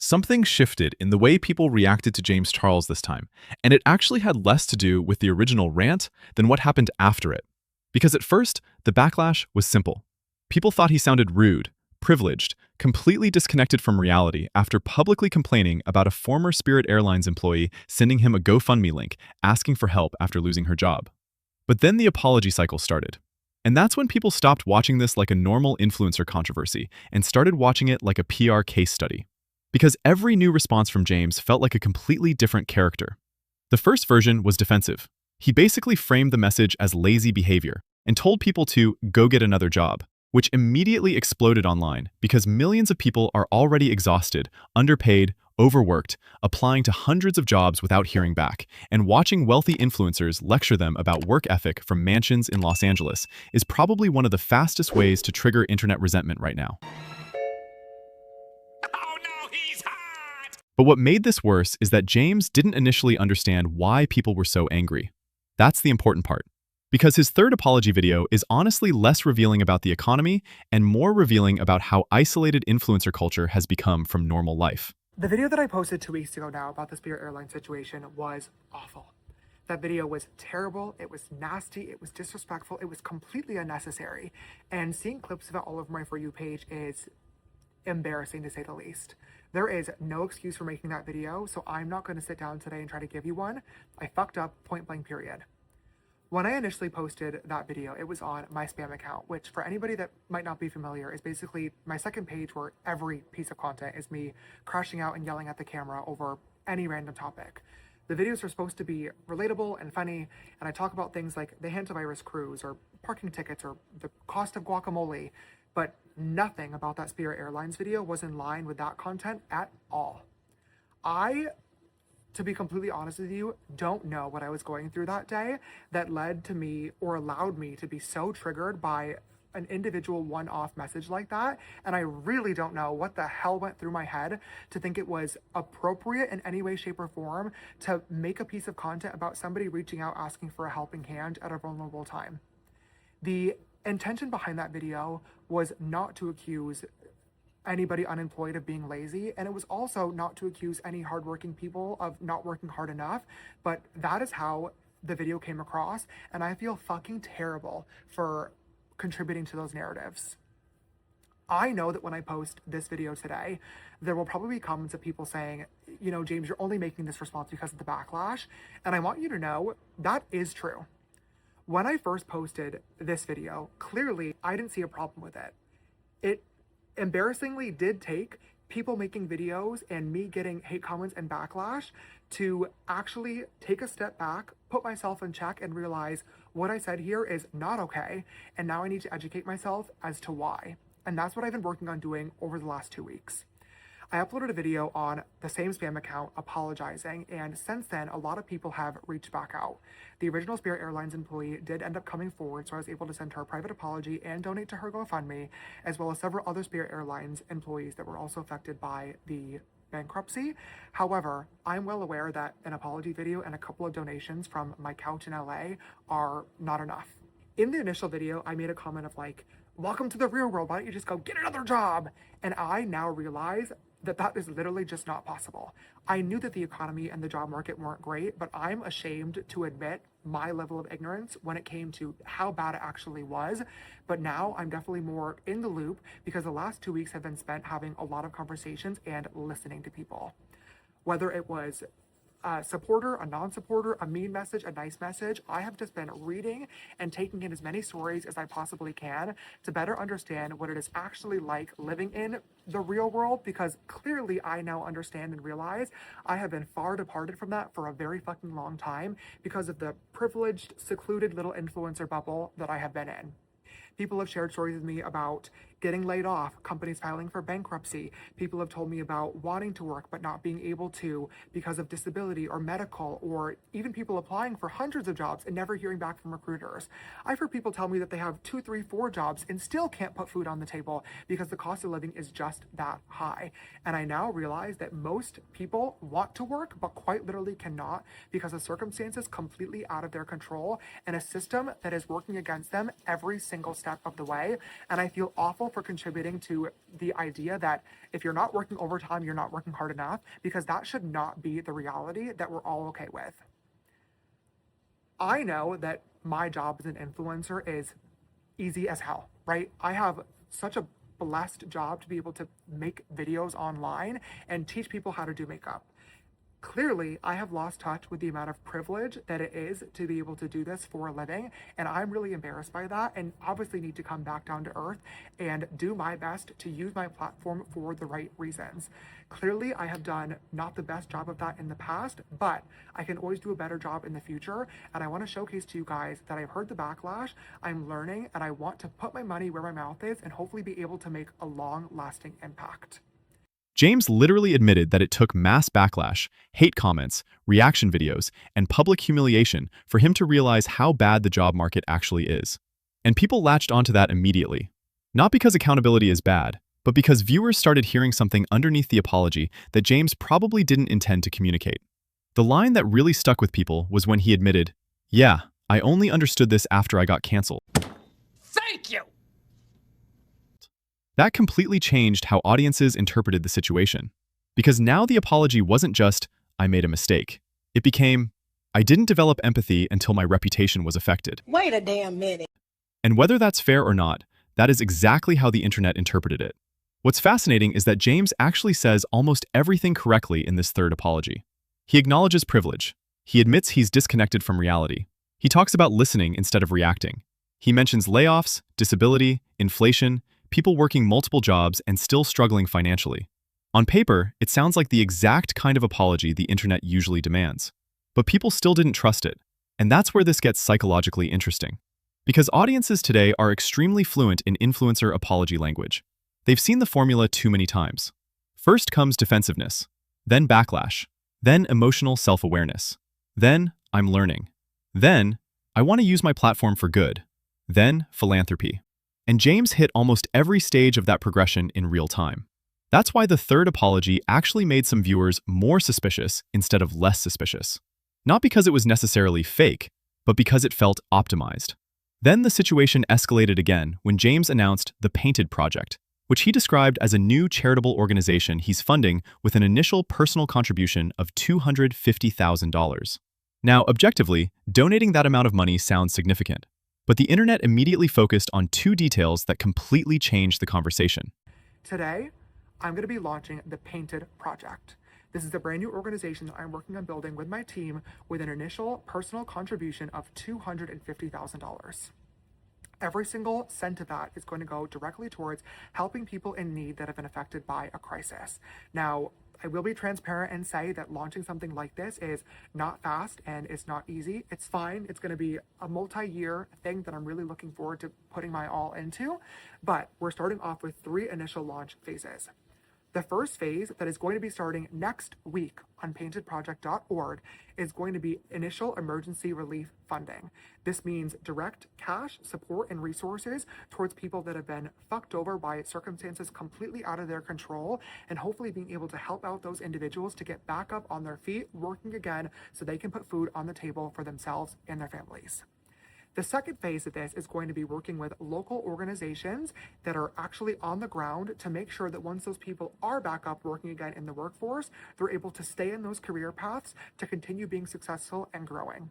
Something shifted in the way people reacted to James Charles this time, and it actually had less to do with the original rant than what happened after it. Because at first, the backlash was simple. People thought he sounded rude, privileged, completely disconnected from reality after publicly complaining about a former Spirit Airlines employee sending him a GoFundMe link asking for help after losing her job. But then the apology cycle started. And that's when people stopped watching this like a normal influencer controversy and started watching it like a PR case study. Because every new response from James felt like a completely different character. The first version was defensive. He basically framed the message as lazy behavior and told people to go get another job, which immediately exploded online because millions of people are already exhausted, underpaid, overworked, applying to hundreds of jobs without hearing back, and watching wealthy influencers lecture them about work ethic from mansions in Los Angeles is probably one of the fastest ways to trigger internet resentment right now. Oh no, he's hot! But what made this worse is that James didn't initially understand why people were so angry. That's the important part. Because his third apology video is honestly less revealing about the economy and more revealing about how isolated influencer culture has become from normal life. The video that I posted 2 weeks ago now about the Spirit Airlines situation was awful. That video was terrible, it was nasty, it was disrespectful, it was completely unnecessary. And seeing clips of it all over my For You page is embarrassing to say the least. There is no excuse for making that video, so I'm not going to sit down today and try to give you one. I fucked up, point blank period. When I initially posted that video, it was on my spam account, which for anybody that might not be familiar is basically my second page where every piece of content is me crashing out and yelling at the camera over any random topic. The videos are supposed to be relatable and funny, and I talk about things like the hantavirus cruise or parking tickets or the cost of guacamole, but nothing about that Spirit Airlines video was in line with that content at all. To be completely honest with you, don't know what I was going through that day that led to me or allowed me to be so triggered by an individual one-off message like that. And I really don't know what the hell went through my head to think it was appropriate in any way, shape, or form to make a piece of content about somebody reaching out asking for a helping hand at a vulnerable time. The intention behind that video was not to accuse anybody unemployed of being lazy, and it was also not to accuse any hardworking people of not working hard enough, but that is how the video came across, and I feel fucking terrible for contributing to those narratives. I know that when I post this video today, there will probably be comments of people saying, you know, James, you're only making this response because of the backlash, and I want you to know that is true. When I first posted this video, clearly I didn't see a problem with it. It embarrassingly did take people making videos and me getting hate comments and backlash to actually take a step back, put myself in check, and realize what I said here is not okay, and now I need to educate myself as to why. And that's what I've been working on doing over the last 2 weeks. I uploaded a video on the same spam account apologizing, and since then, a lot of people have reached back out. The original Spirit Airlines employee did end up coming forward, so I was able to send her a private apology and donate to her GoFundMe, as well as several other Spirit Airlines employees that were also affected by the bankruptcy. However, I'm well aware that an apology video and a couple of donations from my couch in LA are not enough. In the initial video, I made a comment of like, welcome to the real world, why don't you just go get another job? And I now realize that that is literally just not possible. I knew that the economy and the job market weren't great, but I'm ashamed to admit my level of ignorance when it came to how bad it actually was. But now I'm definitely more in the loop because the last 2 weeks have been spent having a lot of conversations and listening to people. Whether it was a supporter, a non-supporter, a mean message, a nice message, I have just been reading and taking in as many stories as I possibly can to better understand what it is actually like living in the real world, because clearly I now understand and realize I have been far departed from that for a very fucking long time because of the privileged, secluded little influencer bubble that I have been in. People have shared stories with me about getting laid off, companies filing for bankruptcy. People have told me about wanting to work but not being able to because of disability or medical, or even people applying for hundreds of jobs and never hearing back from recruiters. I've heard people tell me that they have 2, 3, 4 jobs and still can't put food on the table because the cost of living is just that high. And I now realize that most people want to work but quite literally cannot because of circumstances completely out of their control and a system that is working against them every single step of the way. And I feel awful for contributing to the idea that if you're not working overtime, you're not working hard enough, because that should not be the reality that we're all okay with. I know that my job as an influencer is easy as hell, right? I have such a blessed job to be able to make videos online and teach people how to do makeup. Clearly, I have lost touch with the amount of privilege that it is to be able to do this for a living, and I'm really embarrassed by that, and obviously need to come back down to earth and do my best to use my platform for the right reasons. Clearly, I have done not the best job of that in the past, but I can always do a better job in the future, and I want to showcase to you guys that I've heard the backlash, I'm learning, and I want to put my money where my mouth is and hopefully be able to make a long-lasting impact. James literally admitted that it took mass backlash, hate comments, reaction videos, and public humiliation for him to realize how bad the job market actually is. And people latched onto that immediately. Not because accountability is bad, but because viewers started hearing something underneath the apology that James probably didn't intend to communicate. The line that really stuck with people was when he admitted, "Yeah, I only understood this after I got canceled." Thank you! That completely changed how audiences interpreted the situation. Because now the apology wasn't just, "I made a mistake." It became, "I didn't develop empathy until my reputation was affected." Wait a damn minute. And whether that's fair or not, that is exactly how the internet interpreted it. What's fascinating is that James actually says almost everything correctly in this third apology. He acknowledges privilege. He admits he's disconnected from reality. He talks about listening instead of reacting. He mentions layoffs, disability, inflation, people working multiple jobs and still struggling financially. On paper, it sounds like the exact kind of apology the internet usually demands. But people still didn't trust it. And that's where this gets psychologically interesting. Because audiences today are extremely fluent in influencer apology language. They've seen the formula too many times. First comes defensiveness, then backlash, then emotional self-awareness, then I'm learning, then I want to use my platform for good, then philanthropy. And James hit almost every stage of that progression in real time. That's why the third apology actually made some viewers more suspicious instead of less suspicious. Not because it was necessarily fake, but because it felt optimized. Then the situation escalated again when James announced the Painted Project, which he described as a new charitable organization he's funding with an initial personal contribution of $250,000. Now, objectively, donating that amount of money sounds significant. But the internet immediately focused on two details that completely changed the conversation. Today, I'm going to be launching the Painted Project. This is a brand new organization that I'm working on building with my team with an initial personal contribution of $250,000. Every single cent of that is going to go directly towards helping people in need that have been affected by a crisis. Now, I will be transparent and say that launching something like this is not fast and it's not easy. It's fine. It's going to be a multi-year thing that I'm really looking forward to putting my all into. But we're starting off with 3 initial launch phases. The first phase that is going to be starting next week on paintedproject.org is going to be initial emergency relief funding. This means direct cash support and resources towards people that have been fucked over by circumstances completely out of their control, and hopefully being able to help out those individuals to get back up on their feet, working again so they can put food on the table for themselves and their families. The second phase of this is going to be working with local organizations that are actually on the ground to make sure that once those people are back up working again in the workforce, they're able to stay in those career paths to continue being successful and growing.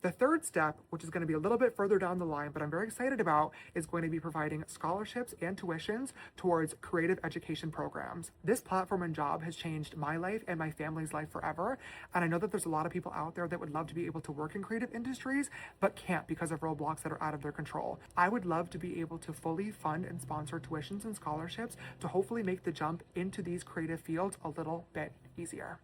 The third step, which is going to be a little bit further down the line, but I'm very excited about, is going to be providing scholarships and tuitions towards creative education programs. This platform and job has changed my life and my family's life forever, and I know that there's a lot of people out there that would love to be able to work in creative industries, but can't because of roadblocks that are out of their control. I would love to be able to fully fund and sponsor tuitions and scholarships to hopefully make the jump into these creative fields a little bit easier.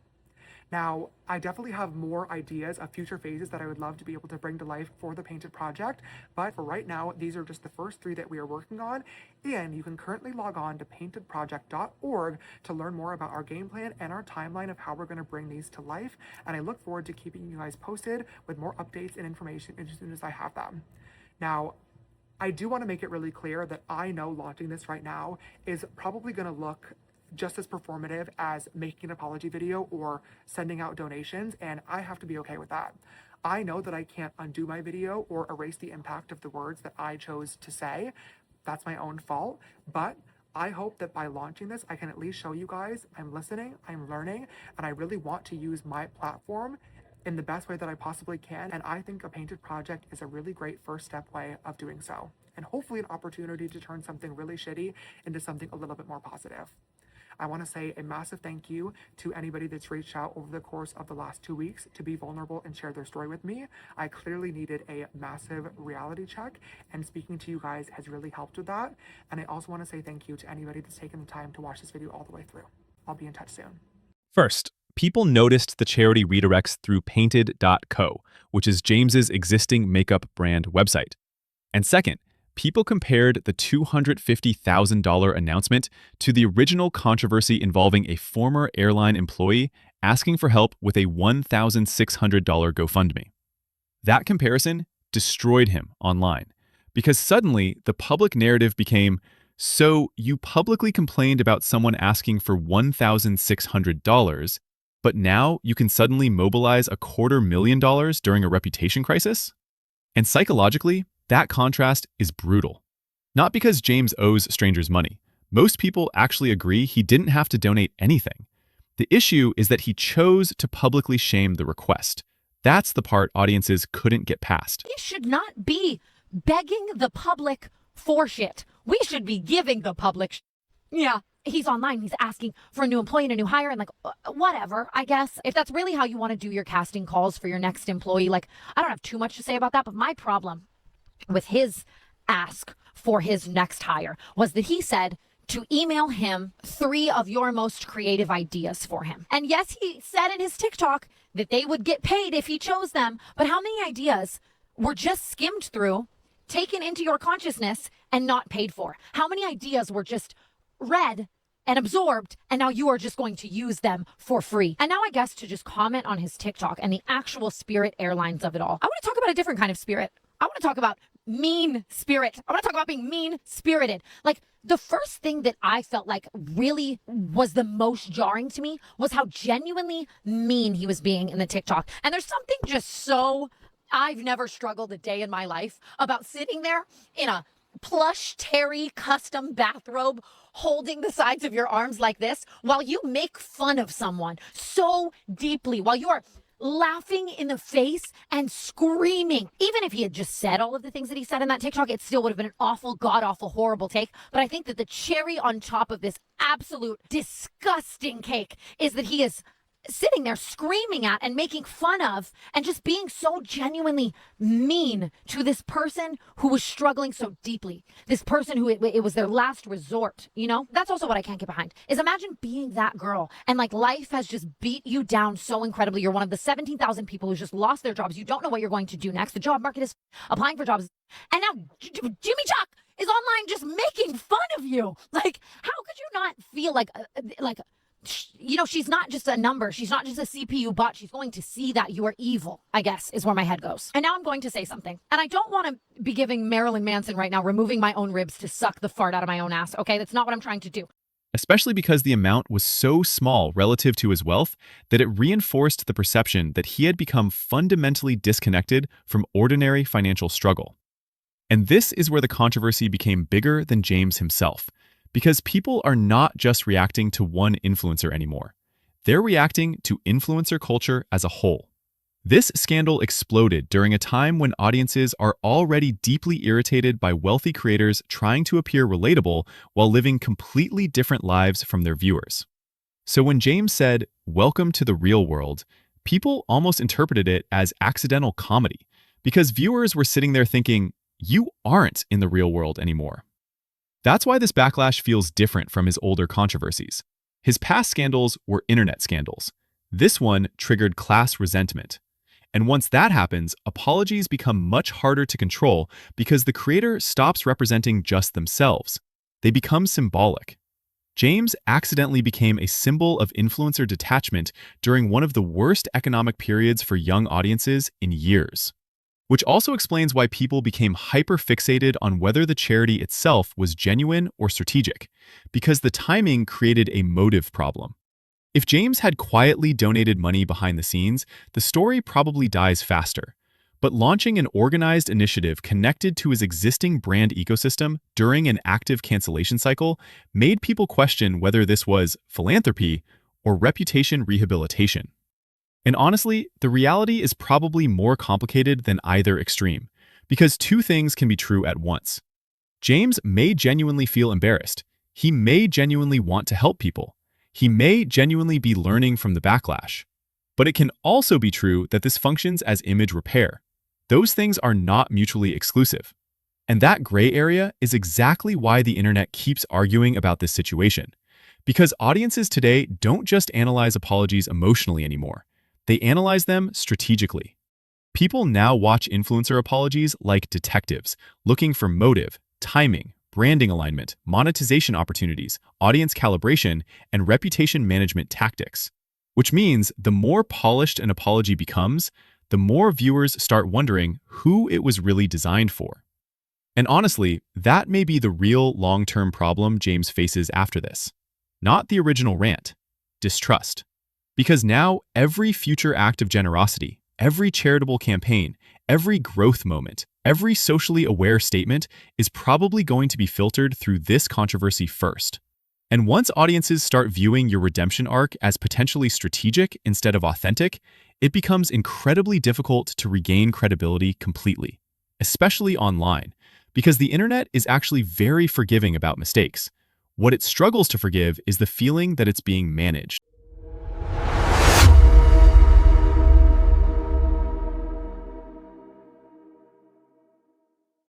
Now, I definitely have more ideas of future phases that I would love to be able to bring to life for the Painted Project, but for right now, these are just the first 3 that we are working on, and you can currently log on to paintedproject.org to learn more about our game plan and our timeline of how we're going to bring these to life, and I look forward to keeping you guys posted with more updates and information as soon as I have them. Now, I do want to make it really clear that I know launching this right now is probably going to look just as performative as making an apology video or sending out donations, and I have to be okay with that. I know that I can't undo my video or erase the impact of the words that I chose to say. That's my own fault. But I hope that by launching this, I can at least show you guys I'm listening, I'm learning, and I really want to use my platform in the best way that I possibly can. And I think a painted project is a really great first step way of doing so. And hopefully an opportunity to turn something really shitty into something a little bit more positive. I want to say a massive thank you to anybody that's reached out over the course of the last 2 weeks to be vulnerable and share their story with me. I clearly needed a massive reality check, and speaking to you guys has really helped with that. And I also want to say thank you to anybody that's taken the time to watch this video all the way through. I'll be in touch soon. First, people noticed the charity redirects through painted.co, which is James's existing makeup brand website. And second, people compared the $250,000 announcement to the original controversy involving a former airline employee asking for help with a $1,600 GoFundMe. That comparison destroyed him online, because suddenly the public narrative became, so you publicly complained about someone asking for $1,600, but now you can suddenly mobilize $250,000 during a reputation crisis? And psychologically, that contrast is brutal. Not because James owes strangers money. Most people actually agree he didn't have to donate anything. The issue is that he chose to publicly shame the request. That's the part audiences couldn't get past. We should not be begging the public for shit. We should be giving the public Yeah, he's online. He's asking for a new employee and a new hire and like, whatever, I guess. If that's really how you want to do your casting calls for your next employee, like, I don't have too much to say about that. But my problem with his ask for his next hire was that he said to email him 3 of your most creative ideas for him. And yes, he said in his TikTok that they would get paid if he chose them. But how many ideas were just skimmed through, taken into your consciousness, and not paid for? How many ideas were just read and absorbed, and now you are just going to use them for free? And now I guess to just comment on his TikTok and the actual Spirit Airlines of it all, I want to talk about a different kind of spirit. I want to talk about mean spirit. I want to talk about being mean-spirited. Like, the first thing that I felt like really was the most jarring to me was how genuinely mean he was being in the TikTok. And there's something just so, I've never struggled a day in my life about sitting there in a plush terry custom bathrobe, holding the sides of your arms like this while you make fun of someone so deeply, while you are laughing in the face and screaming. Even if he had just said all of the things that he said in that TikTok, it still would have been an awful, god-awful, horrible take. But I think that the cherry on top of this absolute disgusting cake is that he is sitting there screaming at and making fun of and just being so genuinely mean to this person who was struggling so deeply. This person who it was their last resort, you know? That's also what I can't get behind, is imagine being that girl and like life has just beat you down so incredibly. You're one of the 17,000 people who just lost their jobs. You don't know what you're going to do next. The job market is applying for jobs. And now Jimmy Chuck is online just making fun of you. Like, how could you not feel like you know, she's not just a number. She's not just a CPU bot. She's going to see that you are evil, I guess, is where my head goes. And now I'm going to say something. And I don't want to be giving Marilyn Manson right now, removing my own ribs to suck the fart out of my own ass, okay? That's not what I'm trying to do. Especially because the amount was so small relative to his wealth that it reinforced the perception that he had become fundamentally disconnected from ordinary financial struggle. And this is where the controversy became bigger than James himself. Because people are not just reacting to one influencer anymore. They're reacting to influencer culture as a whole. This scandal exploded during a time when audiences are already deeply irritated by wealthy creators trying to appear relatable while living completely different lives from their viewers. So when James said, "Welcome to the real world," people almost interpreted it as accidental comedy, because viewers were sitting there thinking, you aren't in the real world anymore. That's why this backlash feels different from his older controversies. His past scandals were internet scandals. This one triggered class resentment. And once that happens, apologies become much harder to control because the creator stops representing just themselves. They become symbolic. James accidentally became a symbol of influencer detachment during one of the worst economic periods for young audiences in years. Which also explains why people became hyper-fixated on whether the charity itself was genuine or strategic, because the timing created a motive problem. If James had quietly donated money behind the scenes, the story probably dies faster. But launching an organized initiative connected to his existing brand ecosystem during an active cancellation cycle made people question whether this was philanthropy or reputation rehabilitation. And honestly, the reality is probably more complicated than either extreme, because two things can be true at once. James may genuinely feel embarrassed. He may genuinely want to help people. He may genuinely be learning from the backlash. But it can also be true that this functions as image repair. Those things are not mutually exclusive. And that gray area is exactly why the internet keeps arguing about this situation. Because audiences today don't just analyze apologies emotionally anymore. They analyze them strategically. People now watch influencer apologies like detectives, looking for motive, timing, branding alignment, monetization opportunities, audience calibration, and reputation management tactics. Which means the more polished an apology becomes, the more viewers start wondering who it was really designed for. And honestly, that may be the real long-term problem James faces after this. Not the original rant, distrust. Because now every future act of generosity, every charitable campaign, every growth moment, every socially aware statement is probably going to be filtered through this controversy first. And once audiences start viewing your redemption arc as potentially strategic instead of authentic, it becomes incredibly difficult to regain credibility completely, especially online, because the internet is actually very forgiving about mistakes. What it struggles to forgive is the feeling that it's being managed.